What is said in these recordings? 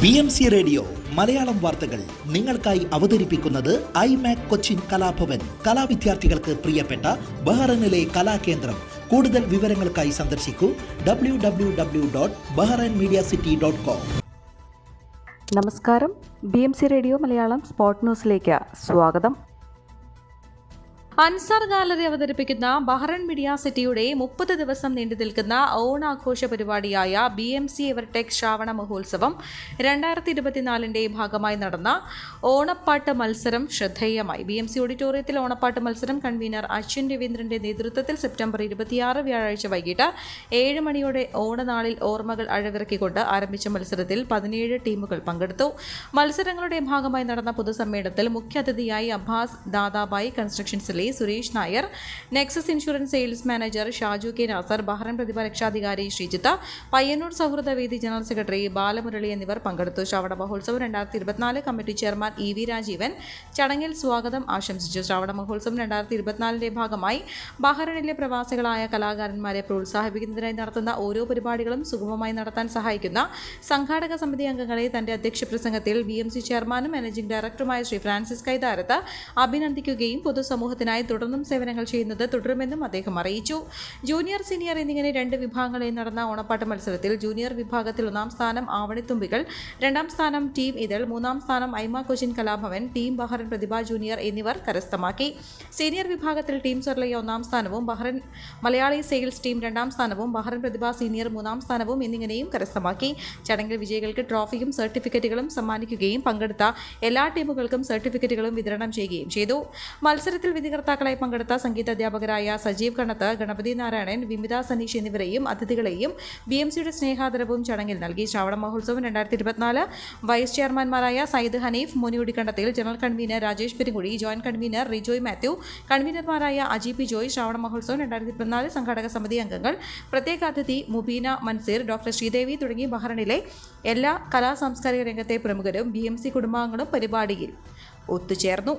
BMC radio Malayalam വാർത്തകൾ നിങ്ങൾക്കായി അവതരിപ്പിക്കുന്നത് ഐമാക് കൊച്ചിൻ കലാഭവൻ. കലാവിദ്യാർത്ഥികൾക്ക് പ്രിയപ്പെട്ട ബഹ്റൈനിലെ കലാകേന്ദ്രം. കൂടുതൽ വിവരങ്ങൾക്കായി സന്ദർശിക്കൂ www.bahrainmediacity.com. നമസ്കാരം. BMC റേഡിയോ മലയാളം സ്പോട്ട് ന്യൂസിലേക്ക് സ്വാഗതം. അൻസാർ ഗാലറി അവതരിപ്പിക്കുന്ന ബഹ്റൈൻ മീഡിയ സിറ്റിയുടെ 30 ദിവസം നീണ്ടു നിൽക്കുന്ന ഓണാഘോഷ പരിപാടിയായ BMC എവർടെക് ശ്രാവണ മഹോത്സവം 2024 ഭാഗമായി നടന്ന ഓണപ്പാട്ട് മത്സരം ശ്രദ്ധേയമായി. BMC ഓഡിറ്റോറിയത്തിൽ ഓണപ്പാട്ട് മത്സരം കൺവീനർ അശ്വിൻ രവീന്ദ്രന്റെ നേതൃത്വത്തിൽ സെപ്റ്റംബർ 26 വ്യാഴാഴ്ച വൈകിട്ട് 7 മണിയോടെ ഓണനാളിൽ ഓർമ്മകൾ അഴവിറക്കിക്കൊണ്ട് ആരംഭിച്ച മത്സരത്തിൽ 17 ടീമുകൾ പങ്കെടുത്തു. മത്സരങ്ങളുടെ ഭാഗമായി നടന്ന പൊതുസമ്മേളനത്തിൽ മുഖ്യാതിഥിയായി അബ്ബാസ് ദാദാബായി കൺസ്ട്രക്ഷൻസിലെ Suresh Nair, Nexus insurance sales manager Shaju K Nasar, Bahrain Prathibha രക്ഷാധികാരി ശ്രീജിത്ത്, പയ്യന്നൂർ സൗഹൃദ വേദി ജനറൽ സെക്രട്ടറി ബാലമുരളി എന്നിവർ പങ്കെടുത്തു. ശ്രാവണ Mahotsavam 2024 committee chairman EV Rajeevan ചടങ്ങിൽ സ്വാഗതം ആശംസിച്ചു. ശ്രാവണ മഹോത്സവം 2024 ഭാഗമായി ബഹ്റൈനിലെ പ്രവാസികളായ കലാകാരന്മാരെ പ്രോത്സാഹിപ്പിക്കുന്നതിനായി നടത്തുന്ന ഓരോ പരിപാടികളും സുഗമമായി നടത്താൻ സഹായിക്കുന്ന സംഘാടക സമിതി അംഗങ്ങളെ തന്റെ അധ്യക്ഷ പ്രസംഗത്തിൽ BMC ചെയർമാനും മാനേജിംഗ് ഡയറക്ടറുമായ ശ്രീ ഫ്രാൻസിസ് കൈതാരത്ത് അഭിനന്ദിക്കുകയും പൊതുസമൂഹത്തിനായി തുടർന്നും സേവനങ്ങൾ ചെയ്യുന്നത് തുടരുമെന്നും അദ്ദേഹം അറിയിച്ചു. ജൂനിയർ, സീനിയർ എന്നിങ്ങനെ 2 വിഭാഗങ്ങളിൽ നടന്ന ഓണപ്പാട്ട് മത്സരത്തിൽ ജൂനിയർ വിഭാഗത്തിൽ 1ാം സ്ഥാനം ആവണിത്തുമ്പികൾ, 2ാം സ്ഥാനം ടീം ഇതൾ, 3ാം സ്ഥാനം IMAC Cochin Kalabhavan, team Bahrain Prathibha junior എന്നിവർ കരസ്ഥമാക്കി. സീനിയർ വിഭാഗത്തിൽ ടീം സ്വർലയ 1ാം സ്ഥാനവും ബഹ്റൈൻ മലയാളി സെയിൽസ് ടീം 2ാം സ്ഥാനവും ബഹ്റൈൻ പ്രതിഭ സീനിയർ 3ാം സ്ഥാനവും എന്നിങ്ങനെയും കരസ്ഥമാക്കി. ചടങ്ങിൽ വിജയികൾക്ക് ട്രോഫിയും സർട്ടിഫിക്കറ്റുകളും സമ്മാനിക്കുകയും പങ്കെടുത്ത എല്ലാ ടീമുകൾക്കും സർട്ടിഫിക്കറ്റുകളും വിതരണം ചെയ്യുകയും ചെയ്തു. മത്സരത്തിൽ വിധികർത്താക്കളായി പങ്കെടുത്ത സംഗീത അധ്യാപകരായ സജീവ് കണ്ണത്ത്, ഗണപതി നാരായണൻ, വിമിത സനീഷ് എന്നിവരെയും അതിഥികളെയും BMCയുടെ സ്നേഹാദരവും ചടങ്ങിൽ നൽകി. ശ്രാവണ മഹോത്സവം 2024 വൈസ് ചെയർമാൻമാരായ Sayyid Hanif, Muniyudikkandathil, general convener Rajesh Perunkuzhi, joint convener Rijoy Mathew, കൺവീനർമാരായ അജി പി ജോയ്, ശ്രാവണ മഹോത്സവം 2024 സംഘാടക സമിതി അംഗങ്ങൾ, പ്രത്യേക അതിഥി മുബീന മൻസീർ, ഡോക്ടർ ശ്രീദേവി തുടങ്ങി ബഹ്റൈനിലെ എല്ലാ കലാ സാംസ്കാരിക രംഗത്തെ പ്രമുഖരും BMC കുടുംബാംഗങ്ങളും പരിപാടിയിൽ ഒത്തുചേർന്നു.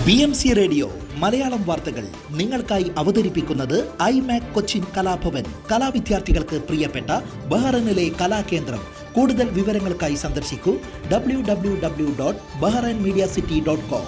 BMC റേഡിയോ മലയാളം വാർത്തകൾ നിങ്ങൾക്കായി അവതരിപ്പിക്കുന്നത് ഐമാക് കൊച്ചിൻ കലാഭവൻ. കലാവിദ്യാർത്ഥികൾക്ക് പ്രിയപ്പെട്ട ബഹ്റൈനിലെ കലാകേന്ദ്രം. കൂടുതൽ വിവരങ്ങൾക്കായി സന്ദർശിക്കൂ www.bahrainmediacity.com.